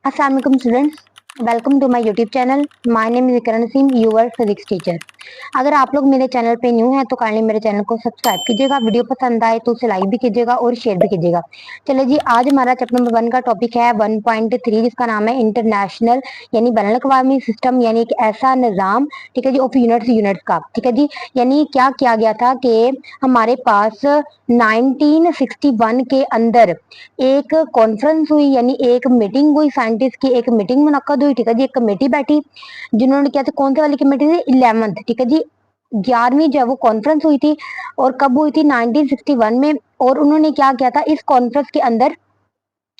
अस्सलाम वालेकुम students, welcome to my YouTube channel. My name is Iqra Naseem, your physics teacher. अगर आप लोग मेरे चैनल पे न्यू हैं तो काइंडली मेरे चैनल को सब्सक्राइब कीजिएगा। वीडियो पसंद आए तो उसे लाइक भी कीजिएगा और शेयर भी कीजिएगा। चलिए जी, आज हमारा चैप्टर नंबर 1 का टॉपिक है 1.3, जिसका नाम है इंटरनेशनल यानी बैनुल अक़वामी सिस्टम, यानी एक ऐसा निज़ाम, ठीक है जी, ऑफ यूनिट्स का। ठीक है जी, यानी क्या किया गया था कि हमारे पास 1961 के अंदर एक कॉन्फ्रेंस हुई, यानी एक मीटिंग हुई, साइंटिस्ट की एक मीटिंग मुनक्कद हुई। ठीक है जी, एक कमेटी बैठी जिन्होंने क्या था, कौन सी वाली कमेटी थी, 11th। ठीक है जी, 11वीं जो है वो कॉन्फ्रेंस हुई थी। और कब हुई थी, 1961 में। और उन्होंने क्या किया था, इस कॉन्फ्रेंस के अंदर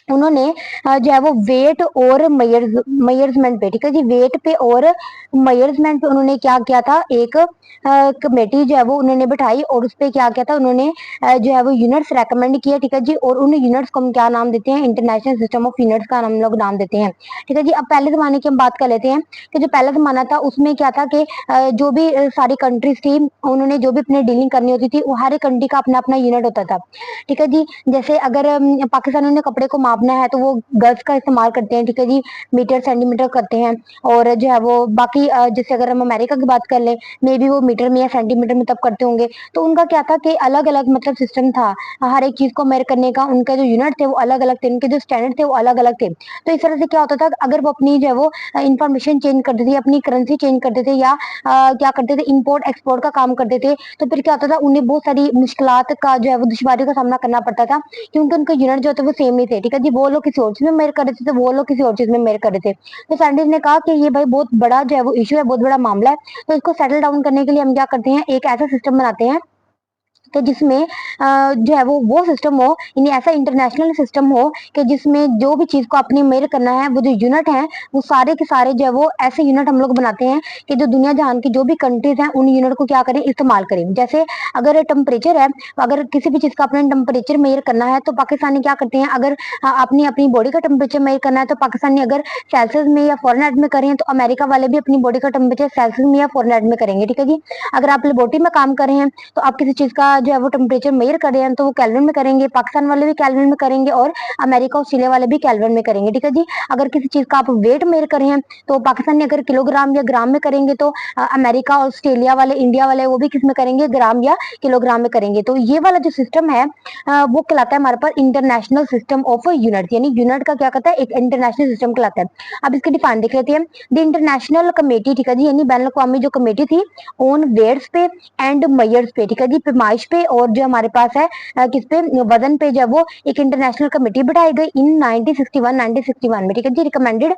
उन्होंने जो है वो वेट और मेजरमेंट पे, ठीक है जी, वेट पे और मेजरमेंट पे उन्होंने क्या किया था, एक कमेटी जो है वो उन्होंने बैठाई और उस पर क्या किया था, उन्होंने जो है वो यूनिट्स रेकमेंड किया। ठीक है जी, और उन यूनिट्स को हम क्या नाम देते हैं, इंटरनेशनल सिस्टम ऑफ यूनिट्स का हम लोग नाम देते हैं। ठीक है जी, अब पहले जमाने की हम बात कर लेते हैं कि जो पहला जमाना था उसमें क्या था कि जो भी सारी कंट्रीज थी, उन्होंने जो भी अपनी डीलिंग करनी होती थी, वो हर एक कंट्री का अपना अपना यूनिट होता था। ठीक है जी, जैसे अगर पाकिस्तानियों ने कपड़े को मापना है तो वो गज का इस्तेमाल करते हैं। ठीक है जी, मीटर सेंटीमीटर करते हैं। और जो है वो बाकी जैसे अगर हम अमेरिका की बात कर लें, मे बी वो मीटर में या सेंटीमीटर में तब करते होंगे। तो उनका क्या था कि अलग अलग मतलब सिस्टम था हर एक चीज को मेजर करने का। उनके जो यूनिट थे वो अलग अलग थे, उनके जो स्टैंडर्ड थे वो अलग अलग थे। तो इस तरह से क्या होता था, अगर वो अपनी जो है वो इंफॉर्मेशन चेंज करते थे, अपनी करेंसी चेंज करते थे, या क्या करते थे, इम्पोर्ट एक्सपोर्ट का काम करते थे, तो फिर क्या होता था, उन्हें बहुत सारी मुश्किलात का जो है वो दुश्वारियों का सामना करना पड़ता था, क्योंकि उनके यूनिट जो होते वो सेम नहीं थे। ठीक है जी, वो लोग किसी और चीज में मेजर कर रहे थे तो वो लोग किसी और चीज में मेजर कर रहे थे। तो साइंटिस्ट ने कहा कि ये भाई बहुत बड़ा जो है वो इशू है, बहुत बड़ा मामला है। तो इसको सेटल डाउन करने के लिए हम क्या करते हैं, एक ऐसा सिस्टम बनाते हैं तो जिसमें जो है वो सिस्टम हो, यानी ऐसा इंटरनेशनल सिस्टम हो कि जिसमें जो भी चीज को अपनी मेजर करना है, वो जो यूनिट है वो सारे के सारे जो है वो ऐसे यूनिट हम लोग बनाते हैं कि जो दुनिया जहान की जो भी कंट्रीज हैं उन यूनिट को क्या करें, इस्तेमाल करें। जैसे अगर टेम्परेचर है, अगर किसी भी चीज का अपने टेम्परेचर मेजर करना है तो पाकिस्तानी क्या करते हैं, अगर अपनी अपनी बॉडी का टेम्परेचर मेजर करना है तो पाकिस्तानी अगर सेल्सियस में या फॉरेनहाइट में करें, तो अमेरिका वाले भी अपनी बॉडी का टेम्परेचर सेल्सियस में या फॉरेनहाइट में करेंगे। ठीक है जी, अगर आप लेबोरेटरी में काम कर रहे हैं तो आप किसी चीज का जो है वो टेम्परेचर मेजर कर रहे हैं तो वो केल्विन में करेंगे, पाकिस्तान वाले भी केल्विन में करेंगे और अमेरिका ऑस्ट्रेलिया वाले भी केल्विन में करेंगे। ठीक है जी, अगर किसी चीज का आप वेट मेजर कर रहे हैं तो पाकिस्तानी अगर किलोग्राम या ग्राम में करेंगे, तो अमेरिका ऑस्ट्रेलिया वाले इंडिया वाले वो भी किस में करेंगे, ग्राम या किलोग्राम में करेंगे। तो ये वाला जो सिस्टम है वो कहलाता है हमारे पास इंटरनेशनल सिस्टम ऑफ यूनिट, यानी यूनिट का क्या कहता है, एक इंटरनेशनल सिस्टम कहलाता है। अब इसके डिफाइन देख लेते हैं। द इंटरनेशनल कमेटी, ठीक है जी, यानी बैनुल अक़वामी जो कमेटी थी ऑन वेट्स पे एंड मेजर्स पे, ठीक है जी, पैमाइश पे और जो हमारे पास है किस पे, वजन पे, जब वो एक इंटरनेशनल कमेटी बैठाई गई इन 1961 में। ठीक है जी, रिकमेंडेड,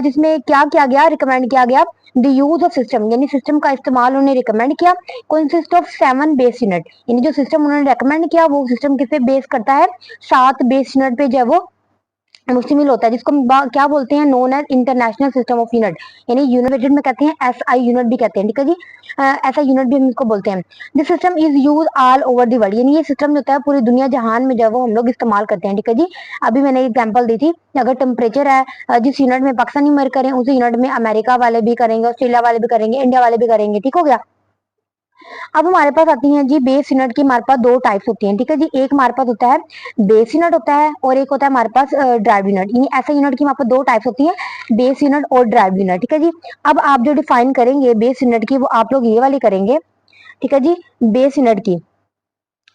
जिसमें क्या किया गया, रिकमेंड किया गया द यूज ऑफ सिस्टम, यानी सिस्टम का इस्तेमाल उन्होंने रिकमेंड किया। कंसिस्ट ऑफ 7 बेस यूनिट, यानी जो सिस्टम उन्होंने रिकमेंड किया वो सिस्टम किस पे बेस करता है, 7 बेस यूनिट पे जो है वो मुश्तमिल होता है, जिसको हम क्या बोलते हैं, known as international system of unit, यानी यूनिटेड में कहते हैं, एस आई यूनिट भी कहते हैं। ठीक है जी, ऐसा यूनिट भी हम इसको बोलते हैं। This system is use all over the world, यानी ये सिस्टम जो होता है पूरी दुनिया जहान में जो वो हम लोग इस्तेमाल करते हैं। ठीक है जी, अभी मैंने एग्जांपल दी थी, अगर टेम्परेचर है जिस यूनिट में पाकिस्तानी मेजर करें उसी यूनिट में अमेरिका वाले भी करेंगे, ऑस्ट्रेलिया वाले भी करेंगे, इंडिया वाले भी करेंगे। ठीक हो गया। अब हमारे पास आती हैं जी बेस यूनिट की, हमारे पास 2 टाइप्स होती हैं। ठीक है जी, एक हमारे पास होता है बेस यूनिट होता है और एक होता है हमारे पास ड्राइव यूनिट, यानी ऐसा यूनिट की हमारे पास 2 टाइप्स होती हैं, बेस यूनिट और ड्राइव यूनिट। ठीक है जी, अब आप जो डिफाइन करेंगे बेस यूनिट की वो आप लोग ये वाली करेंगे। ठीक है जी, बेस यूनिट की,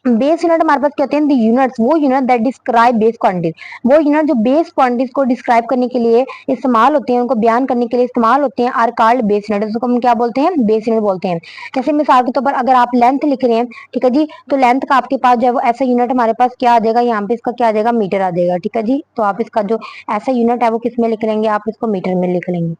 बेस यूनिट हमारे पास कहते हैं यूनिट्स, वो unit that describe base quantities, वो यूनिट जो बेस क्वांटिटीज को डिस्क्राइब करने के लिए इस्तेमाल होते हैं, उनको बयान करने के लिए इस्तेमाल होते हैं, आर कॉल्ड बेस यूनिट, उसको हम क्या बोलते हैं, बेस यूनिट बोलते हैं। जैसे मिसाल के तौर पर अगर आप लेंथ लिख रहे हैं, ठीक है जी, तो लेंथ का आपके पास जो है वो ऐसा यूनिट हमारे पास क्या आ जाएगा, यहाँ पे इसका क्या आ जाएगा, मीटर आ जाएगा। ठीक है जी, तो आप इसका जो ऐसा यूनिट है वो किस में लिख लेंगे, आप इसको मीटर में लिख लेंगे।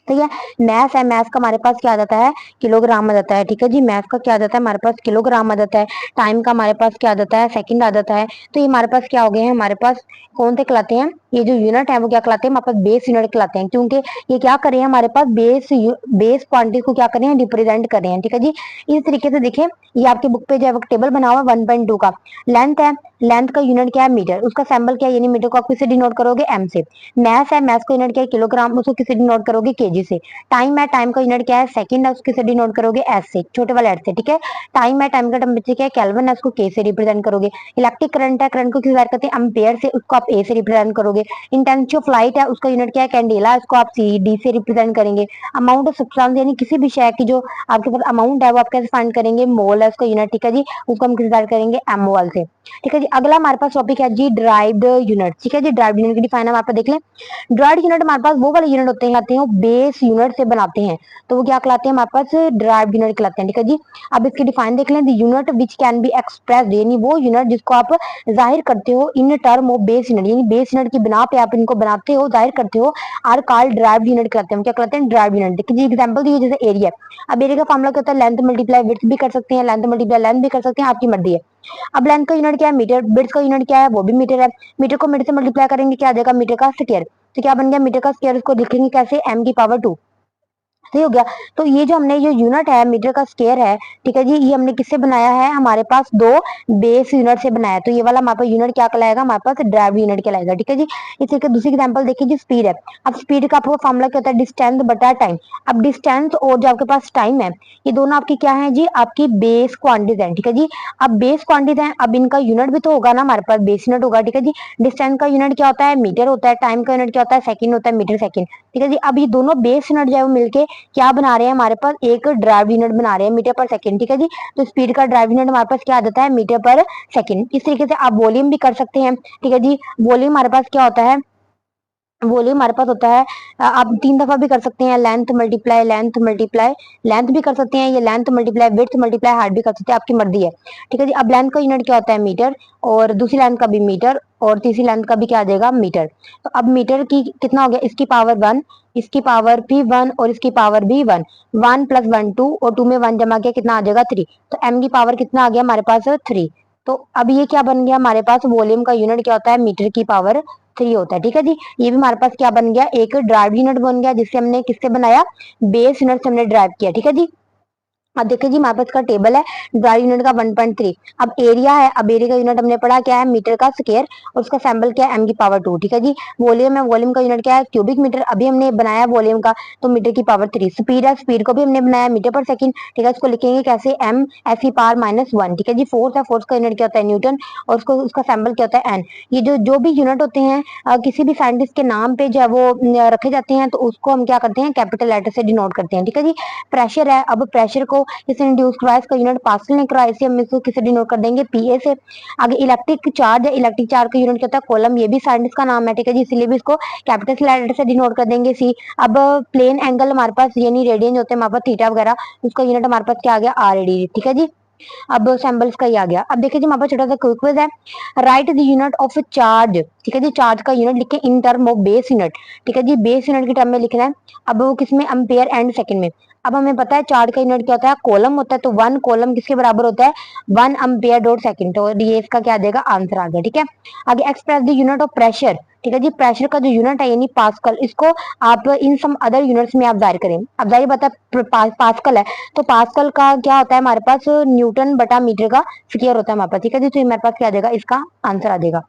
ठीक है, मैथ है, मैथ का हमारे पास क्या आ जाता है, किलोग्राम आ जाता है। ठीक है जी, मैथ का क्या आ जाता है, हमारे पास किलोग्राम आ जाता है। टाइम का हमारे पास क्या आ जाता है, सेकंड आ जाता है। तो ये हमारे पास क्या हो गए हैं, हमारे पास कौन से कहलाते हैं, ये जो यूनिट है वो क्या कहलाते हैं, हमारे पास बेस यूनिट कहलाते हैं, क्योंकि ये क्या कर रहे हैं, हमारे पास बेस क्वांटिटी को क्या कर रहे हैं, रिप्रेजेंट कर रहे हैं। ठीक है जी, इस तरीके से देखें, ये आपके बुक पे जो है टेबल बना हुआ है 1.2 का, लेंथ है लेंथ का यूनिट क्या है मीटर, उसका सैंपल क्या है यानी मीटर को आप किससे डिनोट करोगे एम से। मैथ है, मैथ का यूनिट क्या है किलोग्राम, उसको किससे डिनोट करोगे केजी से। टाइम है, टाइम का यूनिट क्या है सेकंड है, उसको किससे डिनोट करोगे एस से, छोटे वाले एस से, ठीक है। टाइम है, टाइम का टेम्परेचर क्या है केल्विन है, उसको के से रिप्रेजेंट करोगे। इलेक्ट्रिक करंट है, करंट को किस बार करते हैं एम्पेयर से, उसको आप ए से रिप्रेजेंट करोगे। इंटेंसिटी ऑफ लाइट है, उसका यूनिट क्या है कैंडेला, उसको आप सी डी से रिप्रेजेंट करेंगे। अमाउंट ऑफ सब्सटेंस यानी किसी भी शय की जो आपके पास अमाउंट है वो आप कैसे फाइंड करेंगे, मोल है उसका यूनिट, ठीक है जी, उसको हम किस बार करेंगे एमओएल से, ठीक है जी। अगला हमारे पास टॉपिक है जी ड्राइव्ड यूनिट, ठीक है जी। ड्राइव्ड यूनिट की डिफाइन हम आप देख लें। ड्राइव्ड यूनिट हमारे पास वो वाले यूनिट होते हैं आते हैं वो बेस यूनिट से बनाते हैं, तो वो क्या कहलाते हैं हमारे पास ड्राइव्ड यूनिट कहलाते हैं, ठीक है जी। अब इसकी डिफाइन देख लें, the unit which can be expressed यानी वो यूनिट जिसको आप जाहिर करते हो in term of base unit यानी बेस यूनिट की बिना पे आप इनको बनाते हो जाहिर करते हो, आर कॉल्ड ड्राइव्ड यूनिट कहलाते हैं, क्या कहलाते हैं ड्राइव्ड यूनिट। देखिए जी एग्जांपल दी जैसे एरिया, अब एरिया का फॉर्मूला क्या होता है लेंथ मल्टीप्लाई विड्थ भी कर सकते हैं, लेंथ मल्टीप्लाई लेंथ भी कर सकते हैं, आपकी मर्जी है। अब लेंथ का यूनिट क्या है मीटर, विड्थ का यूनिट क्या है वो भी मीटर है, मीटर को मीटर से मल्टीप्लाई करेंगे क्या आ जाएगा मीटर का स्क्वायर, तो क्या बन गया मीटर का स्क्वायर, उसको लिखेंगे कैसे एम की पावर 2, सही हो गया। तो ये जो हमने जो यूनिट है मीटर का स्क्वायर है, ठीक है जी, ये हमने किससे बनाया है हमारे पास दो बेस यूनिट से बनाया है, तो ये वाला हमारे पास यूनिट क्या कहलाएगा हमारे पास ड्राइव यूनिट कहलाएगा, ठीक है जी। इसी के दूसरी एग्जांपल देखिए जी स्पीड है। अब स्पीड का आपको फॉर्मूला क्या होता है डिस्टेंस बटा टाइम। अब डिस्टेंस और जो आपके पास टाइम है ये दोनों आपकी क्या है जी आपकी बेस क्वांटिटीज है, ठीक है जी। अब बेस क्वांटिटीज है, अब इनका यूनिट भी तो होगा ना हमारे पास बेस यूनिट होगा, ठीक है जी। डिस्टेंस का यूनिट क्या होता है मीटर होता है, टाइम का यूनिट क्या होता है सेकंड होता है मीटर सेकंड, ठीक है जी। अब ये दोनों बेस यूनिट जो है वो मिलके क्या बना रहे हैं हमारे पास एक ड्राइव यूनिट बना रहे हैं मीटर पर सेकंड, ठीक है जी। तो स्पीड का ड्राइव यूनिट हमारे पास क्या आ जाता है मीटर पर सेकंड। इस तरीके से आप वॉल्यूम भी कर सकते हैं, ठीक है जी। वॉल्यूम हमारे पास क्या होता है, वॉल्यूम हमारे पास होता है आप तीन दफा भी कर सकते हैं, length multiply length multiply length भी कर सकते हैं, ये length multiply width multiply height भी कर सकते हैं, आपकी मर्जी है, ठीक है जी। अब लेंथ का यूनिट क्या होता है मीटर, और दूसरी लेंथ का भी मीटर, और तीसरी लेंथ का भी क्या आ जाएगा मीटर। तो अब मीटर की कितना हो गया इसकी पावर 1, इसकी पावर भी 1 और इसकी पावर भी 1, 1 प्लस 1 2 और 2 में 1 जमा किया कितना आ जाएगा 3, तो एम की पावर कितना आ गया हमारे पास 3। तो अब ये क्या बन गया हमारे पास वॉल्यूम का यूनिट क्या होता है मीटर की पावर 3 होता है, ठीक है जी। ये भी हमारे पास क्या बन गया एक ड्राइव यूनिट बन गया जिससे हमने किससे बनाया बेस यूनिट से हमने ड्राइव किया, ठीक है जी। अब देखिए जी हमारे पास का टेबल है ड्राई यूनिट का 1.3। अब एरिया है, अब एरिया का यूनिट हमने पढ़ा क्या है मीटर का स्क्वायर और उसका सैंपल क्या है एम की पावर 2, ठीक है जी। वॉल्यूम है, वॉल्यूम का यूनिट क्या है क्यूबिक मीटर, अभी हमने बनाया वॉल्यूम का तो मीटर की पावर 3। स्पीड है, स्पीड को भी हमने बनाया मीटर पर सेकंड, ठीक है। इसको लिखेंगे कैसे एम एस की पावर -1, ठीक है जी। फोर्स है, फोर्स का यूनिट क्या होता है न्यूटन और उसको उसका सैंपल क्या होता है एन। ये जो भी यूनिट होते हैं किसी भी साइंटिस्ट के नाम पे जो है वो रखे जाते हैं तो उसको हम क्या करते हैं कैपिटल लेटर से डिनोट करते हैं, ठीक है जी। प्रेशर है, अब प्रेशर को किसी ने इंड्यूस करवाया इसका यूनिट पास्कल ने करवाया, इसे हम इसको किसे डिनोट कर देंगे पीए से। आगे इलेक्ट्रिक चार्ज है, इलेक्ट्रिक चार्ज का यूनिट क्या होता है कॉलम, ये भी साइंटिस्ट का नाम है, ठीक है जी, इसलिए भी इसको कैपिटल लेटर से डिनोट कर देंगे सी। अब प्लेन एंगल हमारे पास यानी रेडियन होते हैं हमारे पास थीटा वगैरह, उसका यूनिट हमारे पास क्या आ गया आरडी, ठीक है जी। अब सैंपल्स का ही आ गया। अब देखिए जी हमारे पास छोटा सा क्विज है, right the unit of charge, ठीक है जी। चार्ज का यूनिट लिखे in term of base unit, ठीक है जी, बेस यूनिट के टर्म में लिखना है। अब वो किसमें एम्पेयर एंड सेकंड में। अब हमें पता है चार्ज का यूनिट क्या होता है कॉलम होता है, तो 1 कॉलम किसके बराबर होता है 1 एम्पेयर डॉट सेकंड, तो ये इसका क्या आ जाएगा आंसर आ गया, ठीक है। आगे express the unit of pressure, ठीक है जी। प्रेशर का जो यूनिट है यानी पास्कल, इसको आप इन सम अदर यूनिट्स में आप जाहिर करें। अब जाहिर बात है पास्कल है तो पास्कल का क्या होता है हमारे पास न्यूटन बटा मीटर का स्क्वायर होता है हमारे पास, ठीक है जी। तो हमारे पास क्या आ जाएगा इसका आंसर आ जाएगा।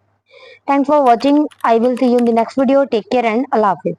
Thanks for watching, I will see you in the next video, take care and अल्लाह हाफिज।